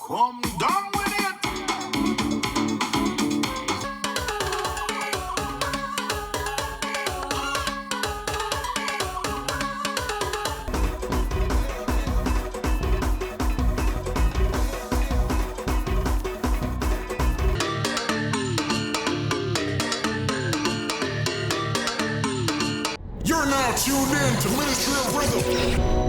Come down with it. You're now tuned in to Ministry of Riddim.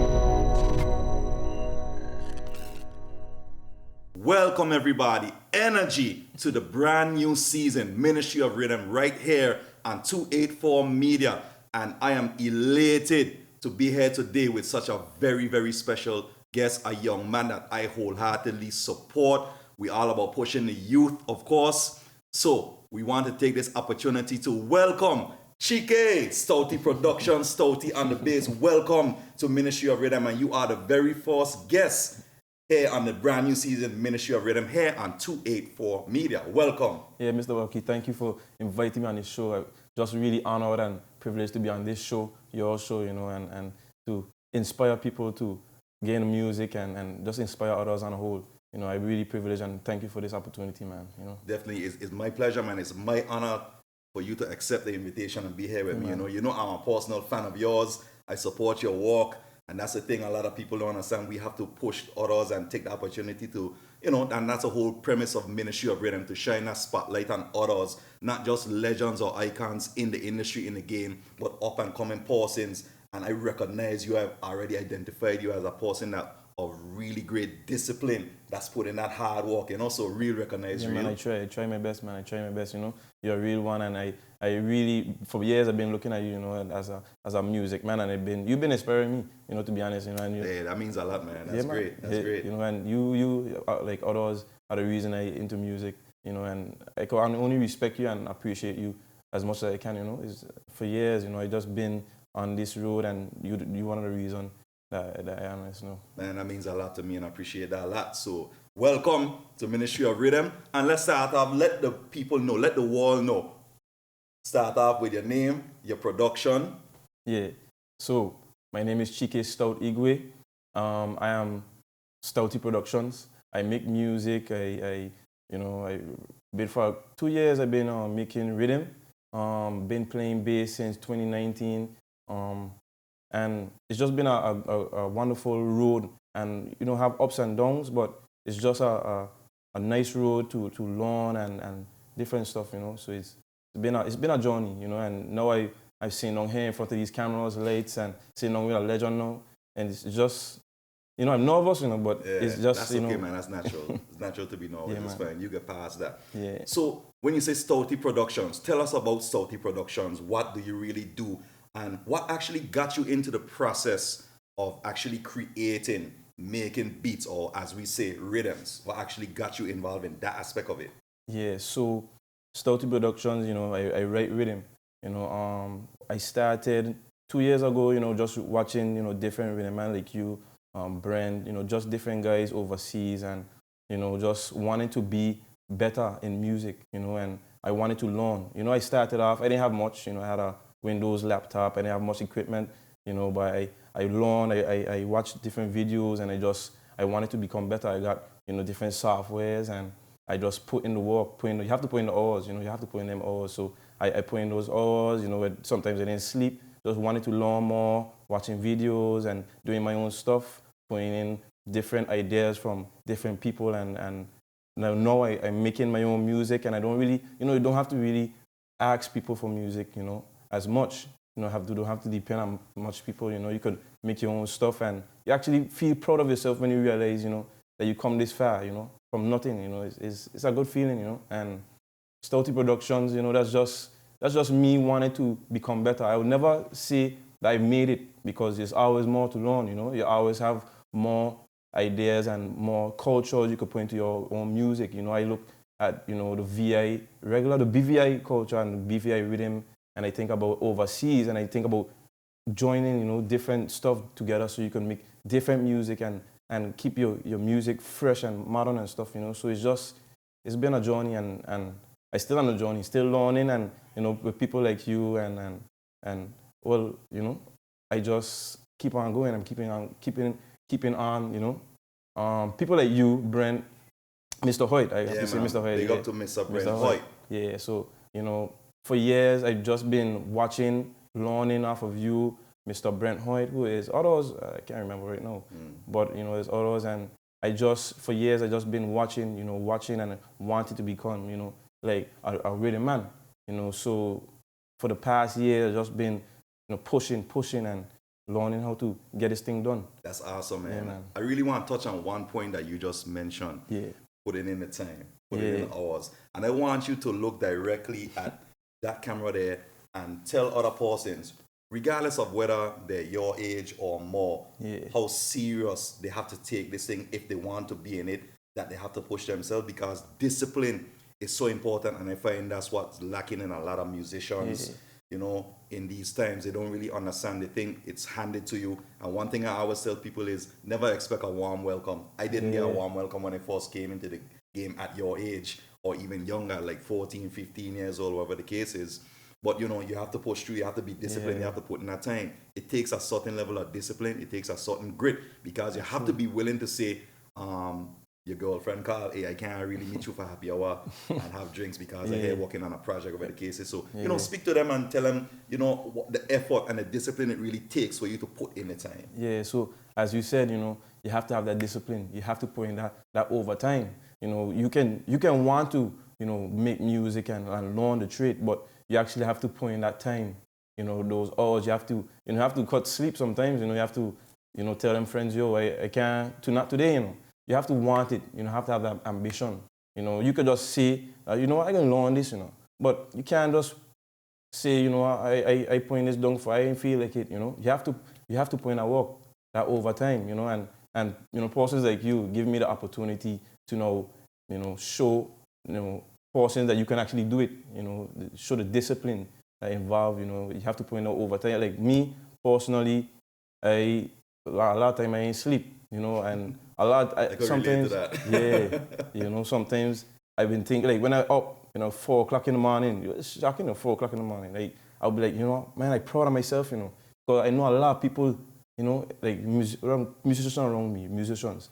Welcome everybody, energy to the brand new season, Ministry of Riddim, right here on 284 Media. And I am elated to be here today with such a very, very special guest, a young man that I wholeheartedly support. We all about pushing the youth, of course. So we want to take this opportunity to welcome Chikae Stoutt Productions, Stouty on the bass. Welcome to Ministry of Riddim, and you are the very first guest here on the brand new season, Ministry of Riddim, here on 284 Media. Welcome. Yeah, Mr. Welky, thank you for inviting me on this show. I'm just really honored and privileged to be on this show, your show, you know, and to inspire people to get in music and just inspire others on a whole. You know, I'm really privileged and thank you for this opportunity, man. You know, Definitely, it's my pleasure, man. It's my honor for you to accept the invitation and be here with me. You know, I'm a personal fan of yours. I support your work. And that's the thing a lot of people don't understand. We have to push others and take the opportunity to, you know, and that's the whole premise of Ministry of Riddim, to shine a spotlight on others, not just legends or icons in the industry, in the game, but up and coming persons. And I recognize you have already identified you as a person that of really great discipline, that's put in that hard work, you know, so real recognize yeah, real. man, I try my best, man. I try my best, you know. You're a real one, and I really, for years, I've been looking at you, you know, as a music man, and you've been inspiring me, you know, to be honest, you know. And Yeah, that means a lot, man. That's great. That's great. You know, and you like others are the reason I into music, you know, and I can only respect you and appreciate you as much as I can, you know. For years, you know, I just been on this road, and you one of the reasons that I am, you know. Man, that means a lot to me, and I appreciate that a lot. So, welcome to Ministry of Riddim, and let's start off. Let the people know, let the world know. Start off with your name, your production. Yeah. So my name is Chikae Stoutt Igwe. I am Stouty Productions. I make music. I been for 2 years. I've been making rhythm. Been playing bass since 2019. And it's just been a wonderful road. And you know, have ups and downs, but it's just a nice road to learn and different stuff. You know, so it's been a journey, you know, and now I've seen on here in front of these cameras, lights, and seen on with a legend now, and it's just, you know, I'm nervous, you know, but it's just, that's you okay, know, man. That's natural. It's natural to be nervous. Yeah, It's fine. You get past that. Yeah. So when you say Stouty Productions, tell us about Stouty Productions. What do you really do, and what actually got you into the process of actually creating, making beats, or as we say, rhythms? What actually got you involved in that aspect of it? Yeah, so Stouty Productions, you know, I write rhythm. You know, I started 2 years ago, you know, just watching, you know, different rhythm man like you, Brent, you know, just different guys overseas, and, you know, just wanting to be better in music, you know, and I wanted to learn. You know, I started off, I didn't have much, you know, I had a Windows laptop, I didn't have much equipment, you know, but I learned, I watched different videos, and I wanted to become better. I got, you know, different softwares, and I just put in the work, you have to put in the hours, you know, you have to put in them hours. So I put in those hours, you know, sometimes I didn't sleep, just wanted to learn more, watching videos and doing my own stuff, putting in different ideas from different people, and now I'm making my own music, and I don't really, you know, you don't have to really ask people for music, you know, as much. You know, don't have to depend on much people, you know, you could make your own stuff, and you actually feel proud of yourself when you realize, you know, that you come this far, you know, from nothing, you know. It's a good feeling, you know. And Stouty Productions, you know, that's just me wanting to become better. I would never say that I made it, because there's always more to learn, you know. You always have more ideas and more cultures you could put into your own music. You know, I look at, you know, the BVI culture and the BVI rhythm, and I think about overseas, and I think about joining, you know, different stuff together so you can make different music and keep your music fresh and modern and stuff, you know. So it's been a journey, and I still on the journey, still learning, and, you know, with people like you, and well, you know, I just keep on going. I'm keeping on, you know. People like you, Brent, Mr. Hoyt, I have to say man. Mr. Hoyt. Big yeah. up to Mr. Brent Mr. Hoyt. Yeah, so, you know, for years I've just been watching, learning off of you, Mr. Brent Hoyt, who is others, I can't remember right now, but, you know, there's others, and for years I just been watching, you know, watching and wanted to become, you know, like a rhythm man, you know, so for the past year I've just been, you know, pushing and learning how to get this thing done. That's awesome, man. Yeah, man. I really want to touch on one point that you just mentioned. Yeah. Putting in the time, putting in the hours. And I want you to look directly at that camera there and tell other persons, regardless of whether they're your age or more, how serious they have to take this thing if they want to be in it, that they have to push themselves, because discipline is so important. And I find that's what's lacking in a lot of musicians. You know, in these times, they don't really understand. They think it's handed to you. And one thing I always tell people is never expect a warm welcome. I didn't get a warm welcome when I first came into the game at your age, or even younger, like 14, 15 years old, whatever the case is. But, you know, you have to push through. You have to be disciplined. You have to put in that time. It takes a certain level of discipline. It takes a certain grit, because you have to be willing to say, your girlfriend call, hey, I can't really meet you for happy hour and have drinks because I'm here working on a project, whatever the case is. So, you know, speak to them and tell them, you know, what the effort and the discipline it really takes for you to put in the time. Yeah, so as you said, you know, you have to have that discipline. You have to put in that overtime. You know, you can want to, you know, make music and learn the trade, but you actually have to put in that time. You know, those hours. You have to cut sleep sometimes. You know, you have to, you know, tell them friends, yo, I can't, not today, you know. You have to want it, you know, have to have that ambition. You know, you could just say, you know, I can learn this, you know, but you can't just say, you know, I put this down for I didn't feel like it, you know. You have to put in that work, that overtime, you know, and you know, persons like you give me the opportunity to know, you know, show, you know, persons that you can actually do it, you know, show the discipline that involved, you know, you have to put in that overtime. Like me personally, a lot of time I ain't sleep, you know, and a lot, sometimes, you know, sometimes I've been thinking, like when I up, you know, 4 o'clock in the morning, it's shocking, you know, 4 o'clock in the morning, like, I'll be like, you know, man, I'm proud of myself, you know, because I know a lot of people, you know, like musicians around me, musicians,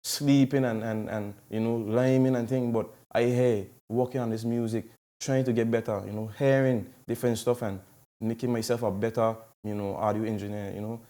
sleeping and you know, liming and things, but I hear working on this music, trying to get better, you know, hearing different stuff and making myself a better, you know, audio engineer, you know,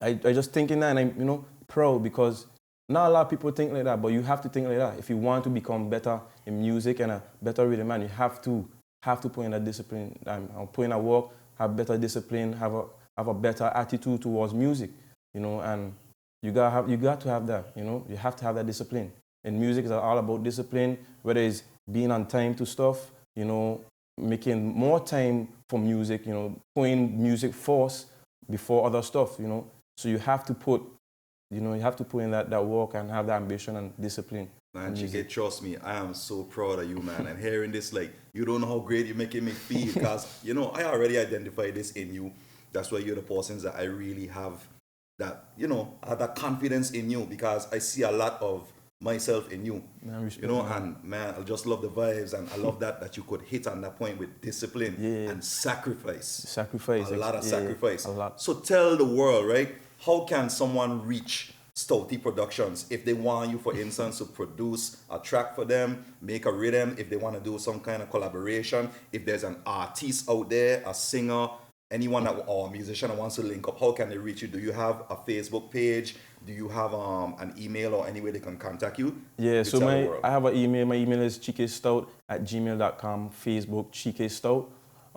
I just thinking that, and I'm, you know, proud, because not a lot of people think like that, but you have to think like that. If you want to become better in music and a better rhythm man, you have to put in that discipline, and put in that work, have better discipline, have a better attitude towards music, you know, and you got to have that, you know, you have to have that discipline. And music is all about discipline, whether it's being on time to stuff, you know, making more time for music, you know, putting music first before other stuff, you know. So you have to put in that work and have that ambition and discipline. Man, Chikae, trust me, I am so proud of you, man. And hearing this, like, you don't know how great you're making me feel, because, you know, I already identified this in you. That's why you're the persons that I really have that, you know, I have that confidence in you, because I see a lot of myself in you, you know, and man, I just love the vibes, and I love that you could hit on that point with discipline and sacrifice. A lot of sacrifice. A lot. So tell the world, right, how can someone reach Stouty Productions if they want you, for instance, to produce a track for them, make a rhythm, if they want to do some kind of collaboration, if there's an artist out there, a singer, anyone or a musician that wants to link up, how can they reach you? Do you have a Facebook page? Do you have an email or any way they can contact you? Yeah, so I have an email. My email is chikaestoutt@gmail.com, Facebook Chikae Stoutt.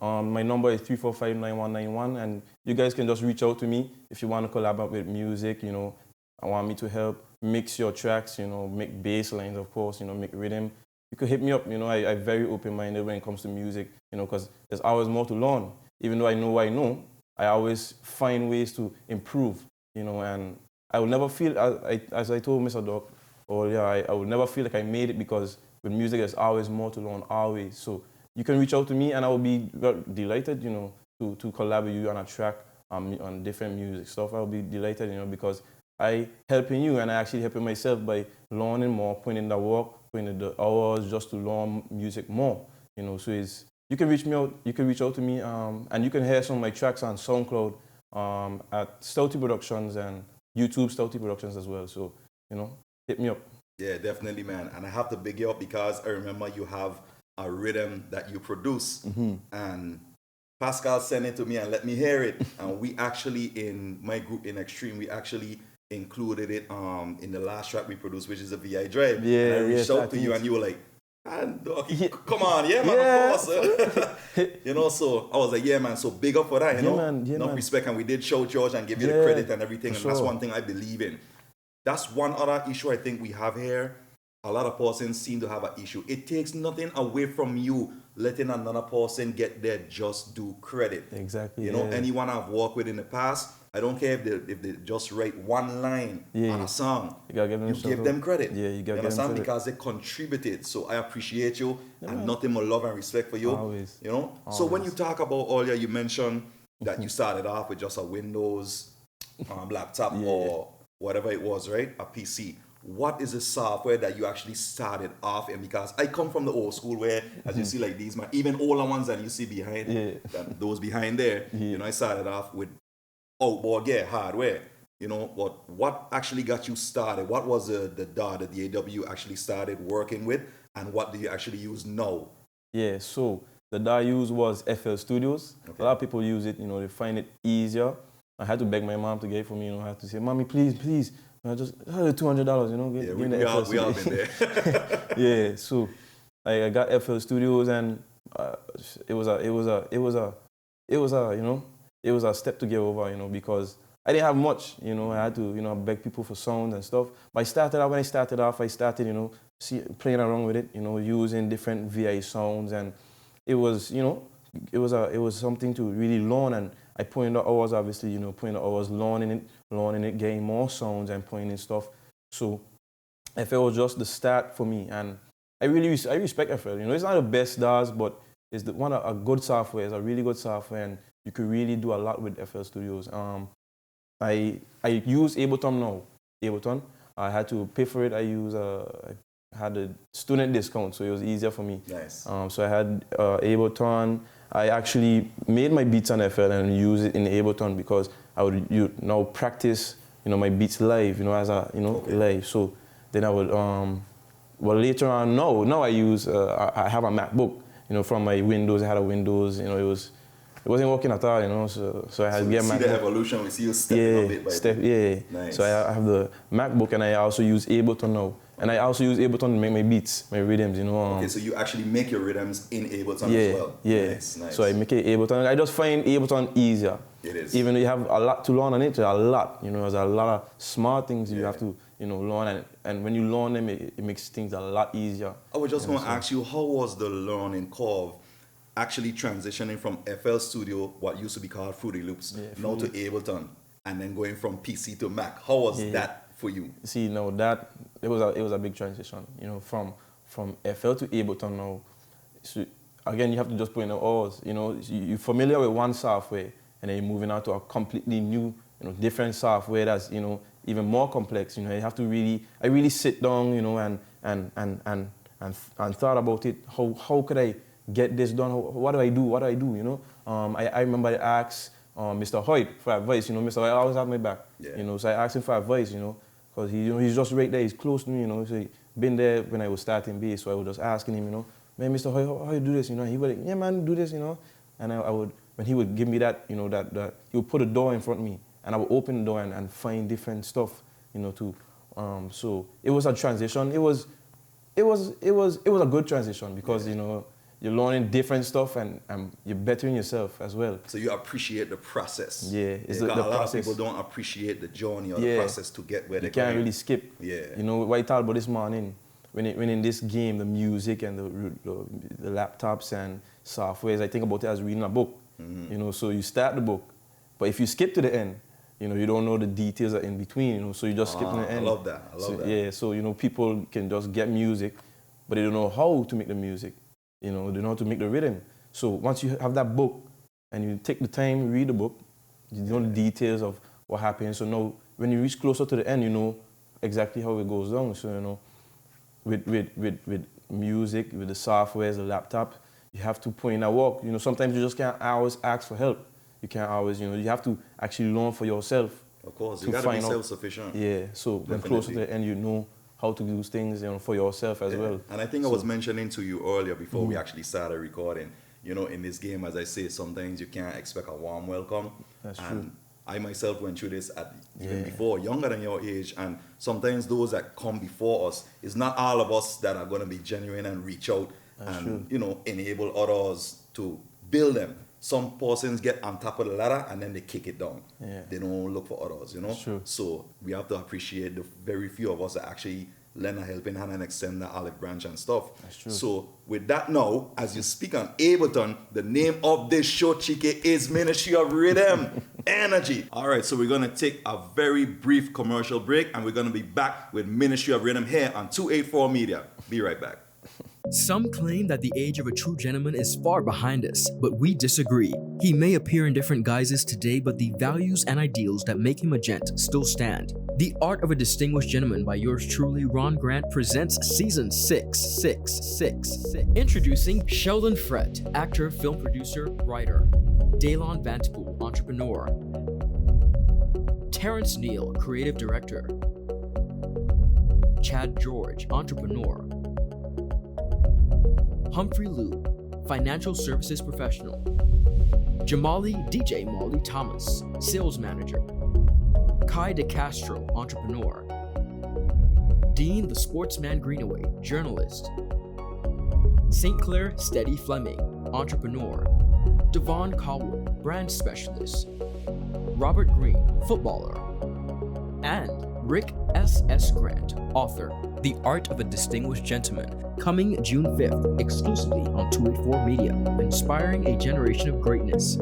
My number is 345-9191, and you guys can just reach out to me if you want to collaborate with music, you know. I want me to help mix your tracks, you know, make bass lines, of course, you know, make rhythm. You could hit me up, you know. I'm very open-minded when it comes to music, you know, because there's always more to learn. Even though I know what I know, I always find ways to improve, you know, and I will never feel, as I told Mr. Dirk earlier, I will never feel like I made it, because with music there's always more to learn, always. So you can reach out to me and I will be delighted, you know, to collaborate with you on a track, on different music stuff. I'll be delighted, you know, because I helping you and I actually helping myself by learning more, putting in the work, putting in the hours just to learn music more, you know. So you can reach me out, you can reach out to me, and you can hear some of my tracks on SoundCloud at Stouty Productions and YouTube Stouty Productions as well. So, you know, hit me up. Yeah, definitely, man. And I have to big you up because I remember you have a rhythm that you produce, and Pascal sent it to me and let me hear it. And we actually, in my group in Extreme, we actually included it in the last track we produced, which is a VI Drive. Yeah, and I reached out I to you think- and you were like, "Man, dog, come on, yeah, man, of course." You know, so I was like, yeah, man, so big up for that, you Yeah, know. man, yeah, Enough man. respect, and we did show George and give you the Yeah, credit and everything, for and that's sure. one thing I believe in. That's one other issue I think we have here. A lot of persons seem to have an issue. It takes nothing away from you letting another person get their just due credit. Exactly. You know, yeah. anyone I've worked with in the past, I don't care if they just write one line on a song. You gotta give them You stuff give up. them credit. Yeah, you gotta give them understand? credit. Because they contributed. So I appreciate you and nothing but love and respect for you. Always. You know? So when you talk about earlier, you mentioned that you started off with just a Windows laptop or whatever it was, right? A PC. What is the software that you actually started off in? Because I come from the old school where, as you see, like these, even older ones that you see behind, those behind there, you know, I started off with outboard gear, hardware, you know, but what actually got you started? What was the DAW, the DAW actually started working with, and what do you actually use now? Yeah, so the DAW I used was FL Studios. Okay. A lot of people use it, you know, they find it easier. I had to beg my mom to get it for me, you know, I had to say, "Mommy, please, please." I just $200, you know. Yeah, give me the we all FL been there. Yeah, so I got FL Studios, and it was a step to get over, you know, because I didn't have much, you know. I had to, you know, beg people for sounds and stuff. But when I started off, I started, you know, playing around with it, you know, using different VI sounds, and it was, you know, it was something to really learn. And I put in the hours, obviously, you know, putting the hours, learning it, getting more sounds and putting in stuff. So FL was just the start for me, and I respect FL. You know, it's not the best DAWs, but it's a good software. It's a really good software, and you could really do a lot with FL Studios. I use Ableton now. Ableton. I had to pay for it. I had a student discount, so it was easier for me. Nice. So I had Ableton. I actually made my beats on FL and use it in Ableton because I would now practice, you know, my beats live, you know, as a, you know, live. So then I would, well, later on, now I use, I have a MacBook, you know, from my Windows. I had a Windows, you know, it wasn't working at all, you know, so I had to get a MacBook. See the evolution, we see you stepping a bit by bit. Yeah. Nice. So I have the MacBook, and I also use Ableton now. And I also use Ableton to make my beats, my rhythms, you know. Okay, so you actually make your rhythms in Ableton yeah, as well. Yeah. Nice. So I make it Ableton. I just find Ableton easier. It is. Even though you have a lot to learn on it, a lot. You know, there's a lot of smart things you have to, you know, learn. And when you learn them, it makes things a lot easier. I was just going to ask you, how was the learning curve actually transitioning from FL Studio, what used to be called Fruity Loops, now to Ableton, and then going from PC to Mac? How was that for you? See, no, that it was a big transition. You know, from FL to Ableton now. So again, you have to just put in the hours. You know, you're familiar with one software, and then you're moving on to a completely new, you know, different software that's, you know, even more complex. You know, you have to I really sit down, you know, and thought about it. How could I get this done? What do I do? You know, I remember I asked Mr. Hoyt for advice. You know, Mr. Hoyt always have my back. Yeah. You know, so I asked him for advice. You know, because he's just right there. He's close to me. You know, so he been there when I was starting bass. So I was just asking him. You know, man, Mr. Hoyt, how you do this? You know, he would like, yeah, man, do this. You know, and I would, when he would give me that, you know, that he would put a door in front of me, and I would open the door and find different stuff. You know, to so it was a transition. It was a good transition because you know, you're learning different stuff and you're bettering yourself as well. So you appreciate the process. Yeah, it's the a lot process. of people don't appreciate the journey or the process to get where they You can't really skip. Yeah. You know, what I thought about this morning, when in this game, the music and the laptops and softwares, I think about it as reading a book. You know, so you start the book, but if you skip to the end, you know, you don't know the details are in between, you know, so you just skip to the end. I love that. that. Yeah, so, you know, people can just get music, but they don't know how to make the music. You know, they don't know how to make the rhythm. So once you have that book and you take the time to read the book, you know the details of what happens. So now, when you reach closer to the end, you know exactly how it goes down. So, you know, with music, with the softwares, the laptop, you have to put in that work. You know, sometimes you just can't always ask for help. You can't always, you know, you have to actually learn for yourself. Of course, you got to be self-sufficient. Yeah, so when closer to the end, you know how to do things, for yourself as well. And I think I was mentioning to you earlier before we actually started recording, in this game, as I say, sometimes you can't expect a warm welcome. That's and true. I myself went through this even before, younger than your age, and sometimes those that come before us, it's not all of us that are going to be genuine and reach out and, enable others to build them. Some persons get on top of the ladder and then they kick it down. Yeah. They don't look for others, That's true. So we have to appreciate the very few of us that actually lend a helping hand and extend the olive branch and stuff. That's true. So with that now, as you speak on Ableton, the name of this show, Chikae, is Ministry of Riddim Energy. All right, so we're going to take a very brief commercial break and we're going to be back with Ministry of Riddim here on 284 Media. Be right back. Some claim that the age of a true gentleman is far behind us, but we disagree. He may appear in different guises today, but the values and ideals that make him a gent still stand. The Art of a Distinguished Gentleman by yours truly, Ron Grant, presents Season 6. Introducing Sheldon Frett, actor, film producer, writer. Daylon Vantapool, entrepreneur. Terrence Neal, creative director. Chad George, entrepreneur. Humphrey Liu, financial services professional. Jamali DJ Molly Thomas, sales manager. Kai DeCastro, entrepreneur. Dean the Sportsman Greenaway, journalist. St. Clair Steady Fleming, entrepreneur. Devon Cowell, brand specialist. Robert Green, footballer. And Rick S.S. Grant, author. The Art of a Distinguished Gentleman, coming June 5th, exclusively on 284 Media, inspiring a generation of greatness.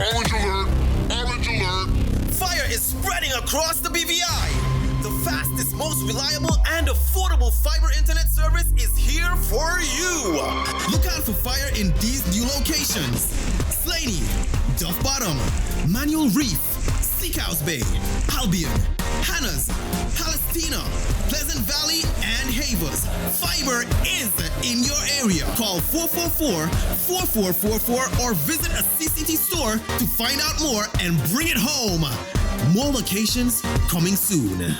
Orange alert! Orange alert! Fire is spreading across the BVI. The fastest, most reliable, and affordable fiber internet service is here for you. Look out for fire in these new locations: Slaney, Duff Bottom, Manual Reef, Seacoast Bay, Albion, Hannah's, Palestina, Pleasant Valley, and Havers. Fiber is in your area. Call 444-4444 or visit a CCT store to find out more and bring it home. More locations coming soon.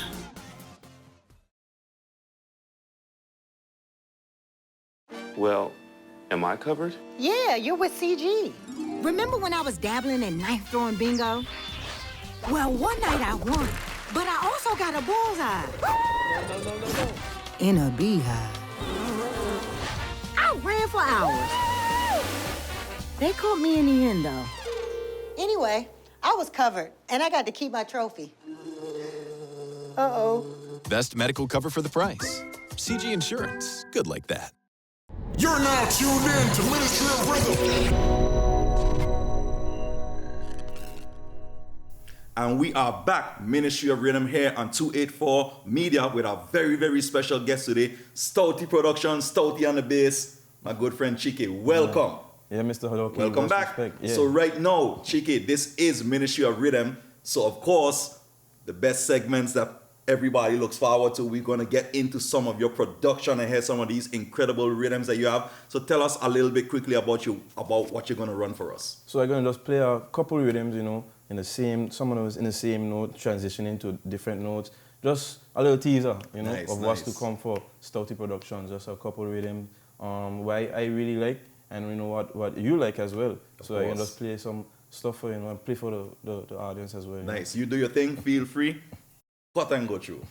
Well, am I covered? Yeah, you're with CG. Remember when I was dabbling in knife throwing bingo? Well, one night I won, but I also got a bullseye. No. In a beehive. I ran for hours. They caught me in the end, though. Anyway, I was covered, and I got to keep my trophy. Uh-oh. Best medical cover for the price. CG Insurance. Good like that. You're now tuned in to Ministry of Riddim. And we are back, Ministry of Riddim, here on 284 Media with our very, very special guest today, Stouty Productions, Stouty on the bass, my good friend Chikae. Welcome. Yeah, Mr. Hodoki. Welcome back. Yeah. So right now, Chikae, this is Ministry of Riddim. So of course, the best segments that everybody looks forward to, we're going to get into some of your production and hear some of these incredible rhythms that you have. So tell us a little bit quickly about what you're going to run for us. So I'm going to just play a couple rhythms, in the same, some of them in the same note, transitioning to different notes. Just a little teaser, Nice, of what's to come for Stouty Productions. Just a couple rhythms, what I really like, and what you like as well. So I can just play some stuff for and play for the audience as well. Nice. You do your thing, feel free. Cut and go through.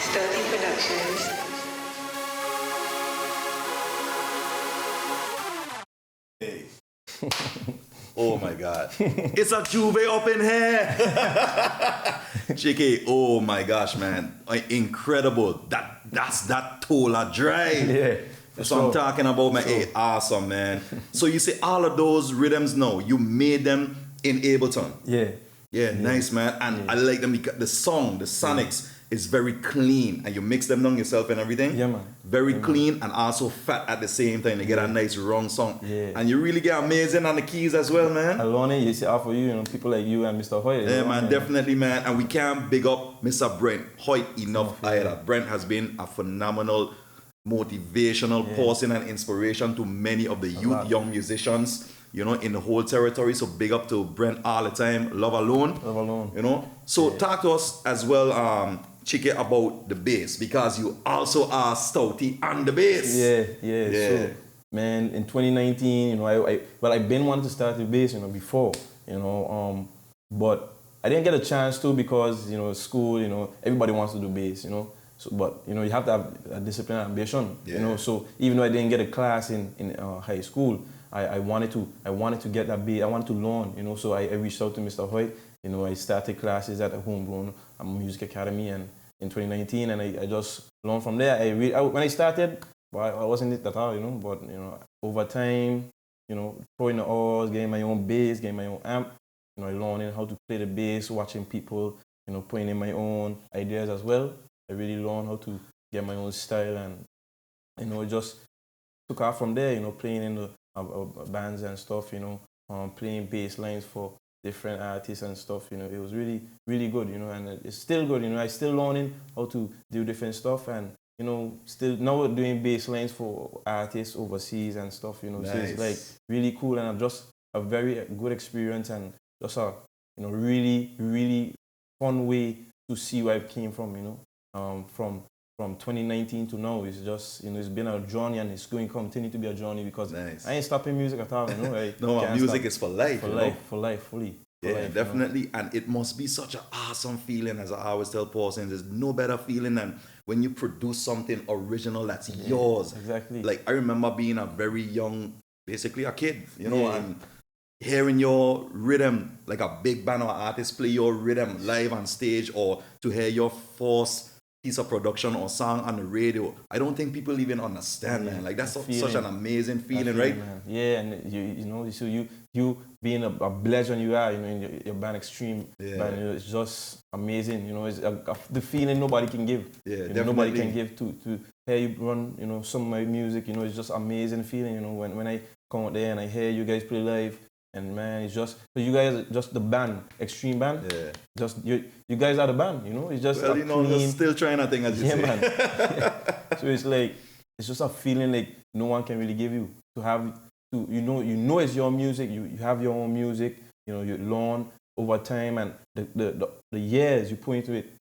Stoutt Productions. Hey. Oh my God. It's a Juve up in here. Chikae, oh my gosh, man. Incredible. That's that Tola drive. Yeah. That's what I'm talking about, man. Hey, awesome, man. So you say all of those rhythms now, you made them in Ableton. Yeah. Nice, man. And I like them because the song, the sonics is very clean, and you mix them down yourself and everything. Yeah, man. Very clean and also fat at the same time. You get a nice wrong song. Yeah. And you really get amazing on the keys as well, man. Alone, you see, for you, people like you and Mr. Hoyt. Yeah, man, definitely, man. And we can't big up Mr. Brent Hoyt enough either. Brent has been a phenomenal motivational person and inspiration to many of the young musicians, in the whole territory. So big up to Brent all the time. Love alone. So talk to us as well, Chikae, about the bass, because you also are Stouty on the bass. Yeah. So, man, in 2019, I've been wanting to start the bass, before, but I didn't get a chance to because, school, everybody wants to do bass, So, but you have to have a discipline and ambition, So even though I didn't get a class in high school, I wanted to get that bass. I wanted to learn, So I reached out to Mr. Hoyt. I started classes at a homegrown music academy, and in 2019, and I just learned from there. When I started, I wasn't it at all, But over time, throwing the oars, getting my own bass, getting my own amp, learning how to play the bass, watching people, putting in my own ideas as well. I really learned how to get my own style, and it just took off from there. Playing in the bands and stuff. Playing bass lines for different artists and stuff. It was really, really good. And it's still good. I still learning how to do different stuff, and still now doing bass lines for artists overseas and stuff. Nice. So it's like really cool, and I'm just a very good experience, and just a really, really fun way to see where I came from. From 2019 to now, it's just, it's been a journey, and it's going to continue to be a journey, because I ain't stopping music at all, No, music is for life. For life, fully. Definitely. And it must be such an awesome feeling, as I always tell persons. There's no better feeling than when you produce something original that's yours. Exactly. Like, I remember being a very young, basically a kid, and hearing your rhythm, like a big band or artist play your rhythm live on stage, or to hear your first piece of production or song on the radio. I don't think people even understand, man. Like, that's such an amazing feeling, right? Man. Yeah, and so you being a legend you are, in your band Extreme, band, it's just amazing. It's the feeling nobody can give. Yeah, definitely. Nobody can give to hear you run, some of my music. It's just amazing feeling. When I come out there and I hear you guys play live. And man, it's just, so you guys are just the band, Extreme Band. Yeah. Just you guys are the band, It's just just still trying a thing, as you say. Man. So it's like, it's just a feeling like no one can really give you. To have to, it's your music. You have your own music. You learn over time, and the years you put into it.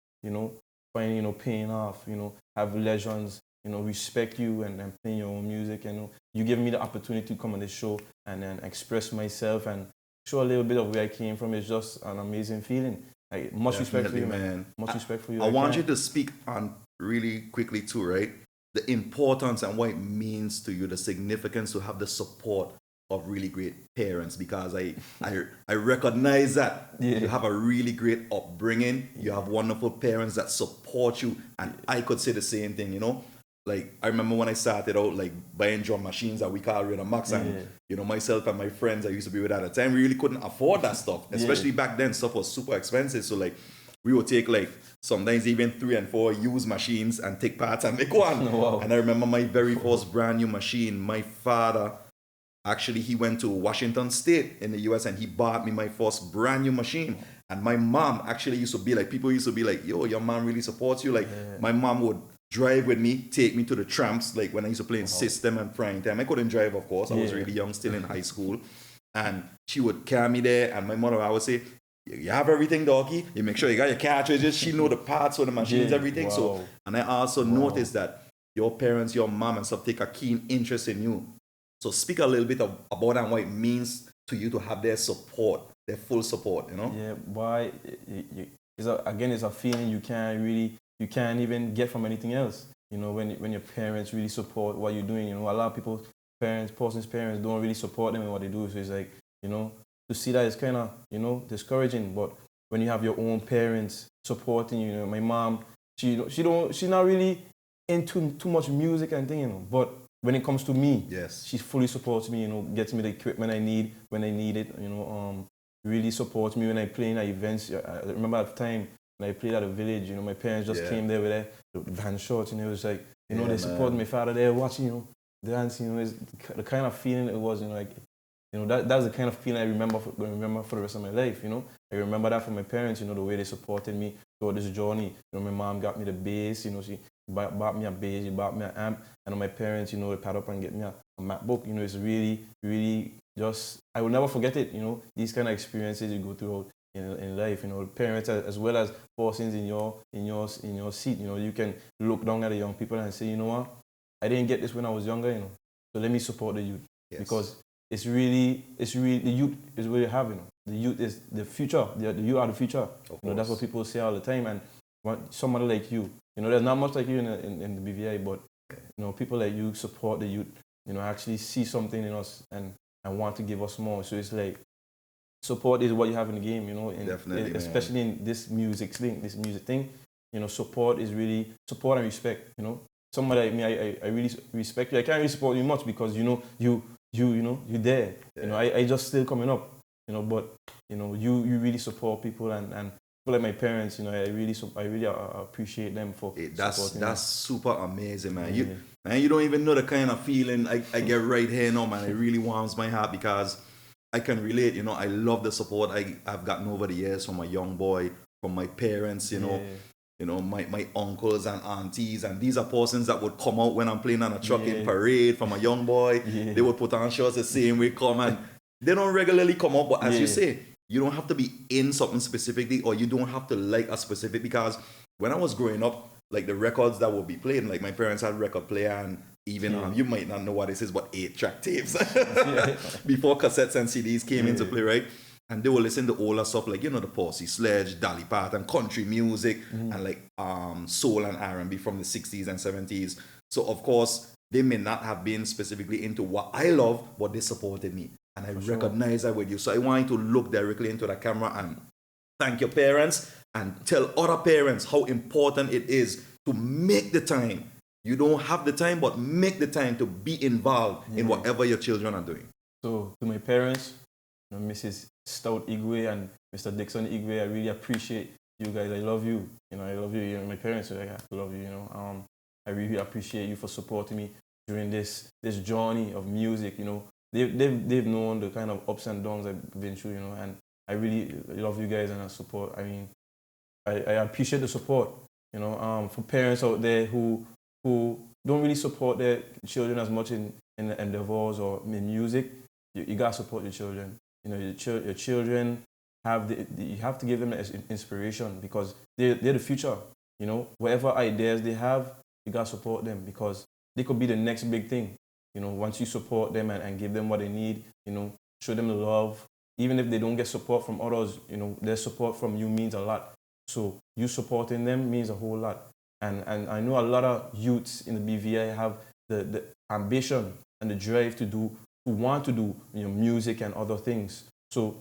Finally, paying off. Have legends. Respect you and playing your own music. You give me the opportunity to come on the show and then express myself and show a little bit of where I came from. It's just an amazing feeling. Much respect for you, man. Much respect for you. I want you to speak on really quickly too, right? The importance and what it means to you, the significance to have the support of really great parents, because I recognize that you have a really great upbringing. You have wonderful parents that support you, and I could say the same thing, Like, I remember when I started out, like, buying drum machines that we call Riddim Max, and, myself and my friends I used to be with at the time, we really couldn't afford that stuff. Especially back then, stuff was super expensive. So, like, we would take, like, sometimes even 3 and 4 used machines and take parts and make one. Wow. And I remember my very first brand new machine, my father, actually, he went to Washington State in the US, and he bought me my first brand new machine. And my mom actually used to be like, people used to be like, yo, your mom really supports you. Like, my mom would drive with me, take me to the tramps, like when I used to play in System and Prime Time. I couldn't drive, of course. I was really young, still in high school. And she would carry me there, and my mother, I would say, you have everything, doggy. You make sure you got your cartridges. She know the parts for the machines, everything. Wow. So, and I also noticed that your parents, your mom and stuff take a keen interest in you. So speak a little bit about that and what it means to you to have their support, their full support, Yeah, boy, it's a feeling you can't really you can't even get from anything else. You know, when your parents really support what you're doing. You know, a lot of people, person's parents don't really support them in what they do. So it's like, you know, to see that is kind of, you know, discouraging. But when you have your own parents supporting you, you know, my mom, she's not really into too much music and thing, you know. But when it comes to me, yes, she fully supports me. You know, gets me the equipment I need when I need it. You know, really supports me when I play in events. I remember at the time when I played at a village. You know, my parents just came there with the van shorts, and it was like, you know, they supported my father there watching, you know, dancing. You know, it's the kind of feeling it was, you know, like, you know, that's the kind of feeling I remember for the rest of my life. You know, I remember that from my parents. You know, the way they supported me throughout this journey. You know, my mom got me the bass. You know, she bought me a bass, she bought me an amp, and my parents, you know, they pad up and get me a MacBook. You know, it's really, really just, I will never forget it. You know, these kind of experiences you go through in life. You know, parents as well as persons in your seat. You know, you can look down at the young people and say, you know what, I didn't get this when I was younger. You know, so let me support the youth because it's really the youth is what you have. You know, the youth is the future. The youth are the future. You know, that's what people say all the time. And somebody like you, you know, there's not much like you in the BVI, but you know, people like you support the youth. You know, actually see something in us and want to give us more. So it's like support is what you have in the game. You know, especially in this music thing. You know, support is really support and respect. You know, somebody like me, I really respect you. I can't really support you much because you know you're there. Yeah. You know, I just still coming up. You know, but you know, you really support people and people like my parents. You know, I really appreciate them for supporting that's super amazing, man. You don't even know the kind of feeling I get right here now, man. It really warms my heart because I can relate. You know, I love the support I've gotten over the years from a young boy, from my parents. You know. Yeah. You know, my uncles and aunties, and these are persons that would come out when I'm playing on a truck in parade from a young boy. They would put on shirts the same way, come, and they don't regularly come out, but as you say, you don't have to be in something specifically, or you don't have to like a specific, because when I was growing up, like the records that would be played, like my parents had record player, and even you might not know what this is, but 8-track tapes before cassettes and CDs came into play, right? And they will listen to older stuff like, you know, the Posse Sledge, Dolly Parton, country music, and like soul and R&B from the 60s and 70s. So, of course, they may not have been specifically into what I love, but they supported me. And I recognize that with you. So I want you to look directly into the camera and thank your parents and tell other parents how important it is to make the time. You don't have the time, but make the time to be involved in whatever your children are doing. So, to my parents, you know, Mrs. Stout Igwe and Mr. Dixon Igwe, I really appreciate you guys. I love you. You know, I love you. You know, my parents, I have to love you. You know, I really appreciate you for supporting me during this journey of music. You know, they've known the kind of ups and downs I've been through. You know, and I really love you guys and I support. I mean, I appreciate the support. You know, for parents out there who don't really support their children as much in endeavors or in music, you gotta support your children. You know, your children you have to give them inspiration because they're the future. You know, whatever ideas they have, you gotta support them because they could be the next big thing. You know, once you support them and give them what they need, you know, show them the love. Even if they don't get support from others, you know, their support from you means a lot. So you supporting them means a whole lot. And I know a lot of youths in the BVI have the ambition and the drive to want to do, you know, music and other things. So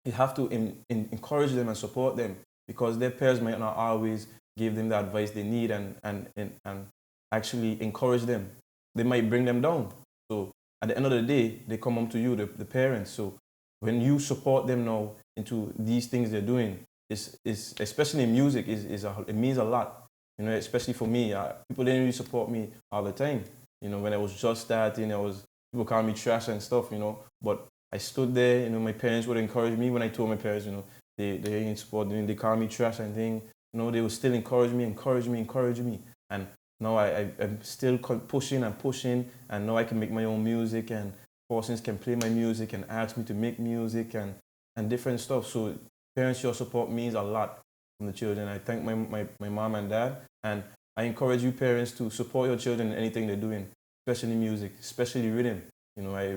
you have to encourage them and support them because their parents might not always give them the advice they need and actually encourage them. They might bring them down. So at the end of the day, they come home to you, the parents. So when you support them now into these things they're doing, it's especially in music, it means a lot. You know, especially for me, people didn't really support me all the time. You know, when I was just starting, people call me trash and stuff, you know, but I stood there, you know, my parents would encourage me when I told my parents, you know, they didn't support me, they call me trash and things, you know, they would still encourage me. And now I'm still pushing, and now I can make my own music and persons can play my music and ask me to make music and different stuff. So parents, your support means a lot from the children. I thank my mom and dad, and I encourage you parents to support your children in anything they're doing, especially music, especially rhythm. You know, I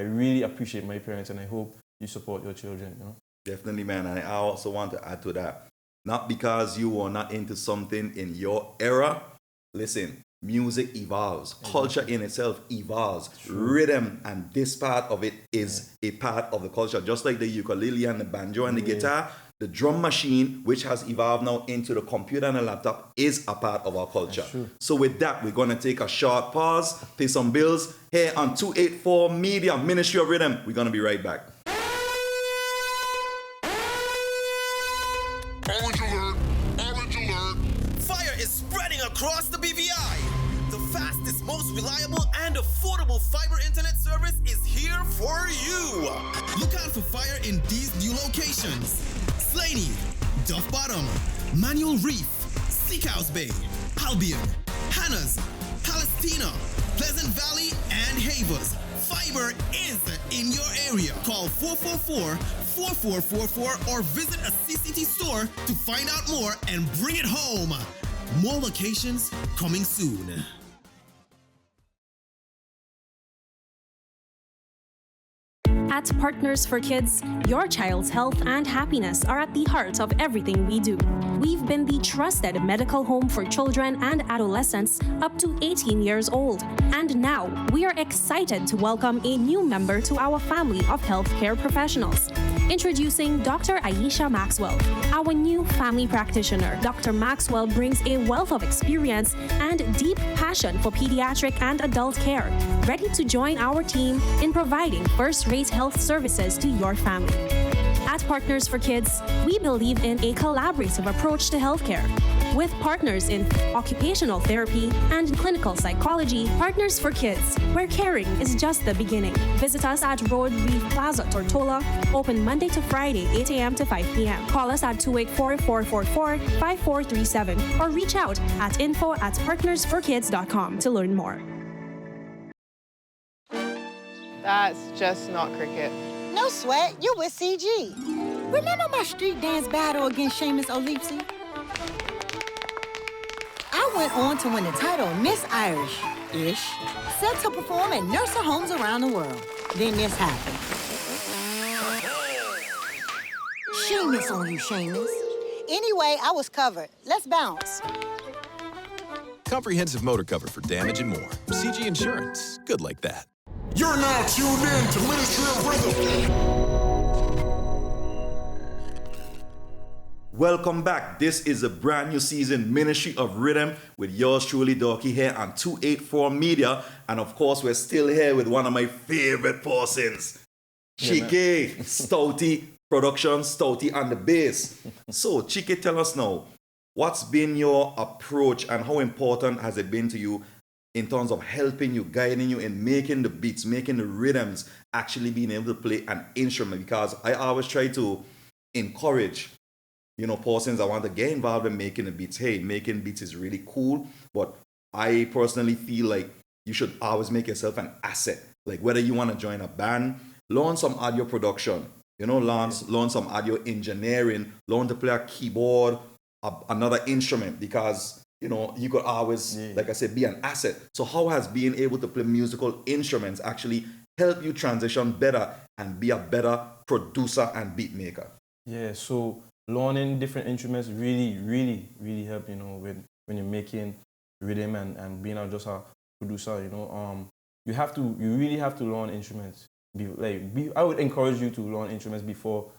really appreciate my parents, and I hope you support your children. You know? Definitely, man. And I also want to add to that. not because you are not into something in your era. Listen, music evolves. Culture in itself evolves. Rhythm and this part of it is a part of the culture. Just like the ukulele and the banjo and the guitar, the drum machine, which has evolved now into the computer and the laptop, is a part of our culture. So with that, we're going to take a short pause, pay some bills. Here on 284 Media, Ministry of Riddim. We're going to be right back. Orange alert! Orange alert! Fire is spreading across the BVI. The fastest, most reliable, and affordable fiber internet service is here for you. Look out for fire in these new locations: Slaney, Duff Bottom, Manual Reef, Seacows Bay, Albion, Hannah's, Palestina, Pleasant Valley, and Havers. Fiber is in your area. Call 444-4444 or visit a CCT store to find out more and bring it home. More locations coming soon. At Partners for Kids, your child's health and happiness are at the heart of everything we do. We've been the trusted medical home for children and adolescents up to 18 years old. And now, we are excited to welcome a new member to our family of healthcare professionals. Introducing Dr. Aisha Maxwell, our new family practitioner. Dr. Maxwell brings a wealth of experience and deep passion for pediatric and adult care, ready to join our team in providing first-rate health services to your family. At Partners for Kids, we believe in a collaborative approach to healthcare. With partners in occupational therapy and clinical psychology, Partners for Kids, where caring is just the beginning. Visit us at Road Reef Plaza, Tortola, open Monday to Friday, 8 a.m. to 5 p.m. Call us at 284-444-5437 or reach out at info@partnersforkids.com to learn more. That's just not cricket. No sweat, you with CG. Remember my street dance battle against Seamus O'Leapsy? I went on to win the title Miss Irish-ish, set to perform at nursing homes around the world. Then this happened. Seamus on you, Seamus. Anyway, I was covered. Let's bounce. Comprehensive motor cover for damage and more. CG Insurance. Good like that. You're now tuned in to Ministry of Riddim. Welcome back. This is a brand new season, Ministry of Riddim, with yours truly, Dorky, here on 284 Media. And of course, we're still here with one of my favorite persons, Chikae Stoutt Productions, Stouty on the bass. So, Chikae, tell us now, what's been your approach and how important has it been to you in terms of helping you, guiding you in making the beats, making the rhythms, actually being able to play an instrument? Because I always try to encourage, persons that want to get involved in making the beats. Hey, making beats is really cool, but I personally feel like you should always make yourself an asset. Like whether you want to join a band, learn some audio production, learn some audio engineering, learn to play a keyboard, another instrument, because you could always, like I said, be an asset. So how has being able to play musical instruments actually help you transition better and be a better producer and beat maker? Yeah, so learning different instruments really, really, really help, when you're making rhythm and being just a producer, you really have to learn instruments. I would encourage you to learn instruments before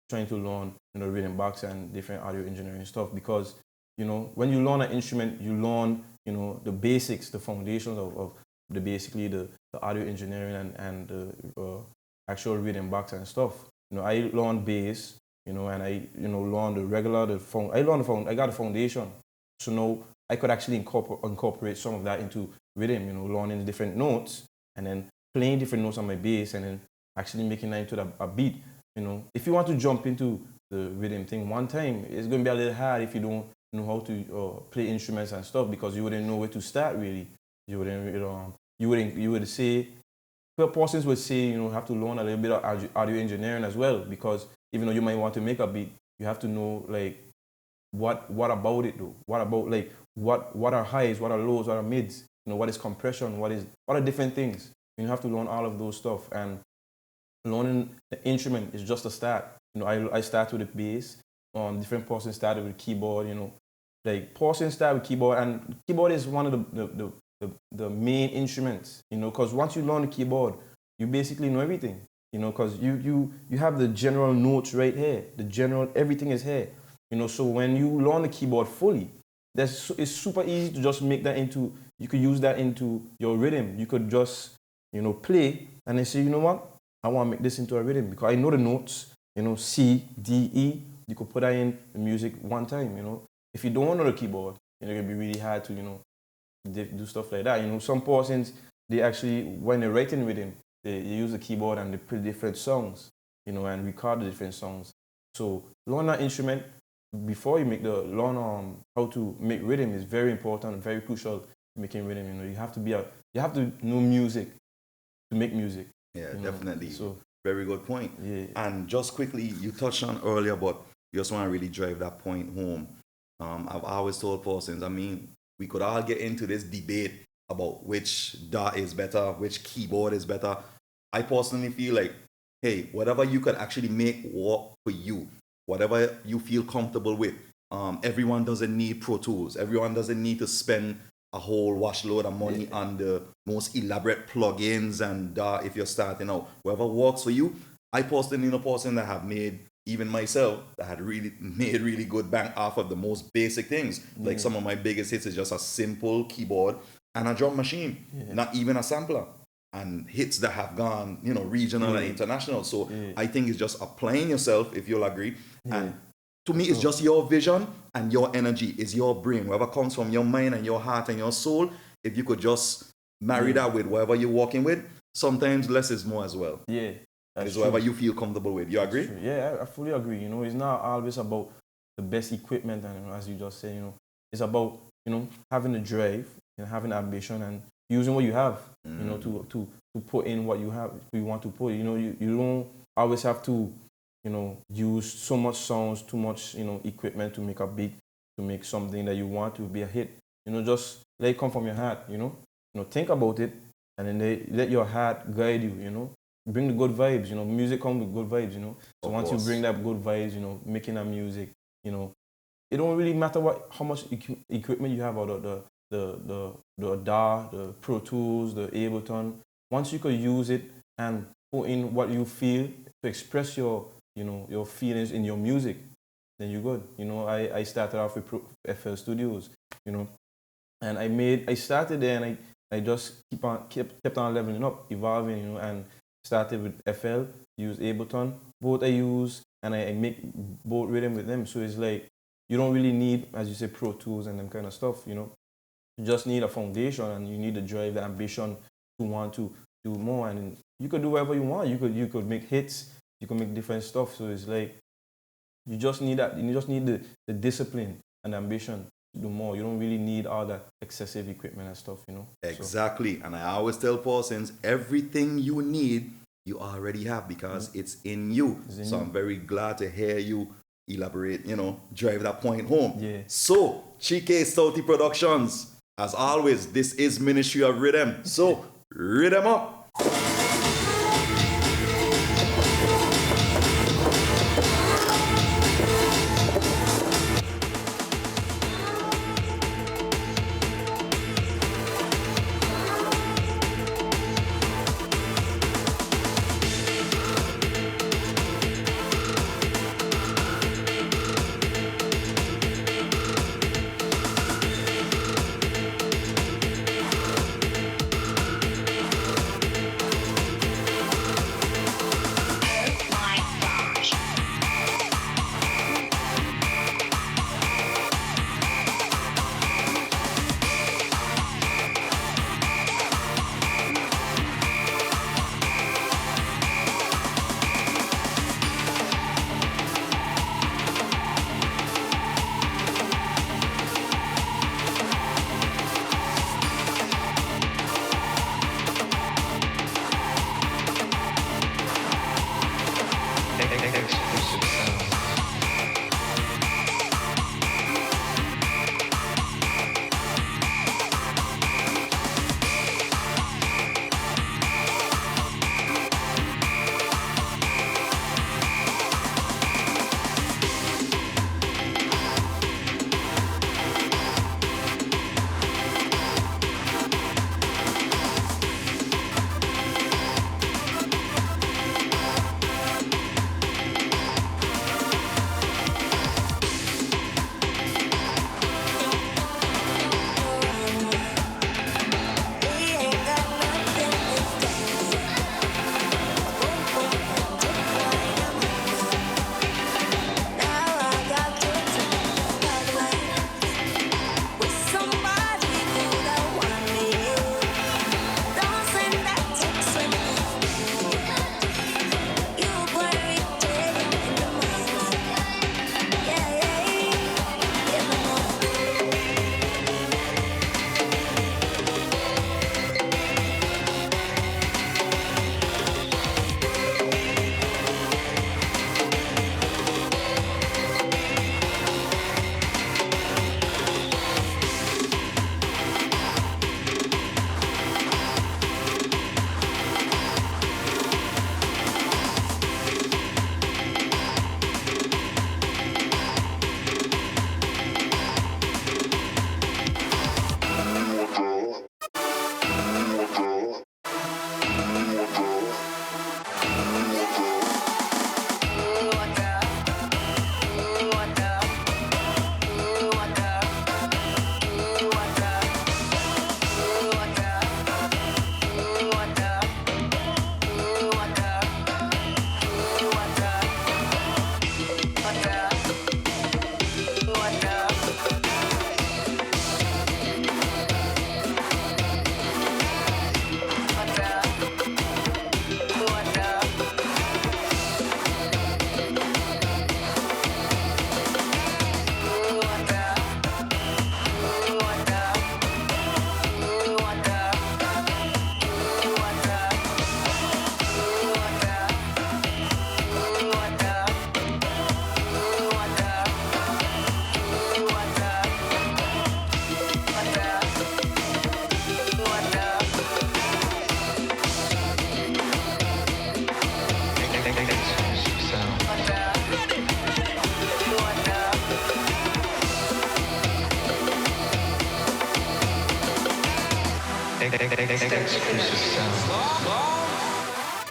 trying to learn, rhythm box and different audio engineering stuff, because when you learn an instrument, you learn, the basics, the foundations of the audio engineering and the actual rhythm box and stuff. I learned bass, and I, learned the regular, I got a foundation. So now I could actually incorporate some of that into rhythm, learning the different notes and then playing different notes on my bass and then actually making that into a beat. If you want to jump into the rhythm thing one time, it's going to be a little hard if you don't know how to play instruments and stuff, because you wouldn't know where to start really. You would say, persons would say, have to learn a little bit of audio engineering as well, because even though you might want to make a beat, you have to know what about it though? What about what are highs, what are lows, what are mids? What is compression? What are different things? You have to learn all of those stuff, and learning the instrument is just a start. I start with the bass. different person started with keyboard, like person started with keyboard, and keyboard is one of the main instruments, because once you learn the keyboard, you basically know everything, because you have the general notes right here, everything is here, so when you learn the keyboard fully, it's super easy to just make that into, you could use that into your rhythm. You could just, play and then say, you know what, I want to make this into a rhythm because I know the notes, C, D, E. You could put that in the music one time, If you don't know the keyboard, it can be really hard to, do stuff like that. Some persons, they actually, when they're writing rhythm, they use the keyboard and they play different songs, and record the different songs. So learn that instrument before you learn how to make rhythm is very important, very crucial to making rhythm. You have to know music to make music. Yeah, definitely. So very good point. Yeah. And just quickly, you touched on earlier, but you just want to really drive that point home. I've always told persons, we could all get into this debate about which DAW is better, which keyboard is better. I personally feel like, hey, whatever you could actually make work for you, whatever you feel comfortable with. Everyone doesn't need Pro Tools. Everyone doesn't need to spend a whole wash load of money on the most elaborate plugins and if you're starting out. Whatever works for you. I personally know a person that have made, even myself, that had really made really good bank off of the most basic things. Like some of my biggest hits is just a simple keyboard and a drum machine, not even a sampler. And hits that have gone, regional and international. So I think it's just applying yourself, if you'll agree. And to me, it's just your vision and your energy, is your brain. Whatever comes from your mind and your heart and your soul, if you could just marry that with whatever you're working with, sometimes less is more as well. Yeah. It's whatever you feel comfortable with. You agree? Yeah, I fully agree. It's not always about the best equipment, and as you just said, it's about, having the drive and having ambition and using what you have, to put in what you have, you want to put. You don't always have to, use so much sounds, too much, equipment to make a beat, to make something that you want to be a hit. Just let it come from your heart, think about it, and then let your heart guide you, Bring the good vibes, music comes with good vibes, So once you bring that good vibes, making that music, it don't really matter how much equipment you have, or the DAW, the Pro Tools, the Ableton. Once you could use it and put in what you feel to express your feelings in your music, then you're good. I started off with FL Studios, and I started there, and I just kept on leveling up, evolving, and started with FL, use Ableton, both I use, and I make both rhythm with them. So it's like, you don't really need, as you say, Pro Tools and them kind of stuff, You just need a foundation, and you need to drive the ambition to want to do more. And you could do whatever you want. You could make hits, you could make different stuff. So it's like, you just need that. You just need the discipline and ambition to do more. You don't really need all that excessive equipment and stuff, Exactly. And I always tell persons, everything you need, you already have, because it's in you. So I'm very glad to hear you elaborate, drive that point home. Yeah. So, Chikae Stoutt Productions, as always, this is Ministry of Riddim. So, Riddim up.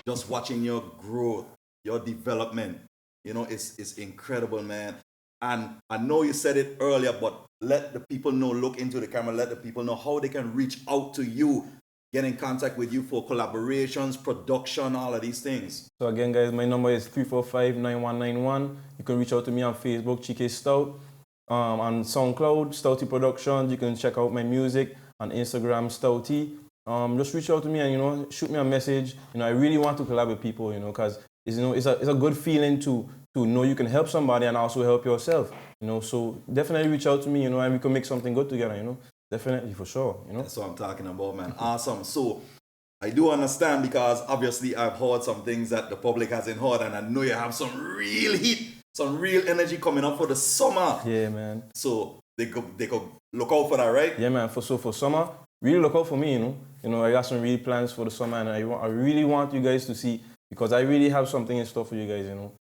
Just watching your growth, your development, it's incredible, man. And I know you said it earlier, but let the people know, look into the camera, let the people know how they can reach out to you, get in contact with you for collaborations, production, all of these things. So again, guys, my number is 345-9191. You can reach out to me on Facebook, Chikae Stoutt. On SoundCloud, Stouty Productions. You can check out my music on Instagram, Stouty. Just reach out to me and shoot me a message. I really want to collab with people, because it's a good feeling to know you can help somebody and also help yourself. So definitely reach out to me, and we can make something good together. Definitely, for sure. That's what I'm talking about, man. Awesome. So I do understand, because obviously I've heard some things that the public hasn't heard, and I know you have some real heat, some real energy coming up for the summer. Yeah, man. So they could look out for that, right? Yeah, man. For summer, really look out for me. I got some real plans for the summer, and I really want you guys to see, because I really have something in store for you guys.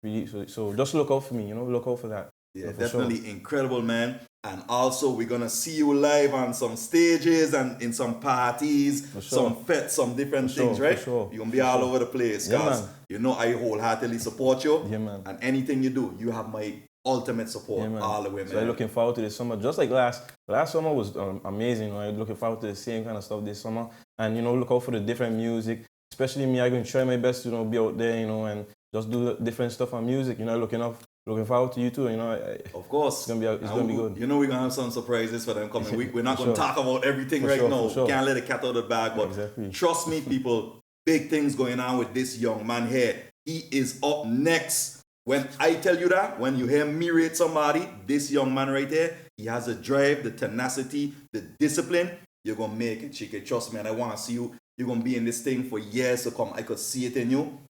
Really. So just look out for me. Look out for that. Yeah, for definitely sure. Incredible, man. And also, we're gonna see you live on some stages and in some parties, some fests, some different things, right? Sure. You're gonna be all over the place, because I wholeheartedly support you. Yeah, man. And anything you do, you have my ultimate support all the way, man. So I'm looking forward to this summer. Just like last summer was amazing. I'm looking forward to the same kind of stuff this summer. And look out for the different music. Especially me, I'm going to try my best to be out there, and just do different stuff on music. Looking forward to you too. Of course, it's gonna be good. We're gonna have some surprises for them coming week. We're not gonna talk about everything now. Sure. Can't let the cat out of the bag. But trust me, people, big things going on with this young man here. He is up next. When I tell you that, when you hear me rate somebody, this young man right there, he has the drive, the tenacity, the discipline. You're gonna make it, Chikae. Trust me, and I want to see you. You're gonna be in this thing for years to come. I could see it in you.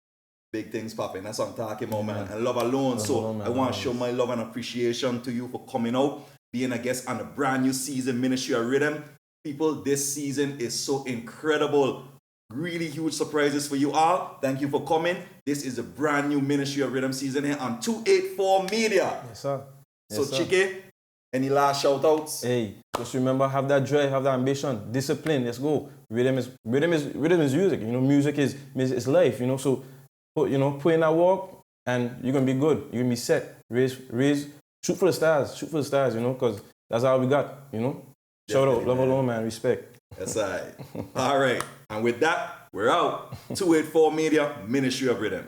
Big things popping. That's what I'm talking about, man. And love alone. So I want to show my love and appreciation to you for coming out, being a guest on a brand new season, Ministry of Riddim. People, this season is so incredible. Really huge surprises for you all. Thank you for coming. This is a brand new Ministry of Riddim season here on 284 Media. Yes, sir. So, Chikae, any last shout outs? Hey, just remember, have that drive, have that ambition, discipline. Let's go. Rhythm is music. Music is life. So put in that work, and you're gonna be good. You're gonna be set. Shoot for the stars. Because that's all we got. Shout out, love alone, man. Respect. That's right. All right. And with that, we're out. 284 Media, Ministry of Riddim.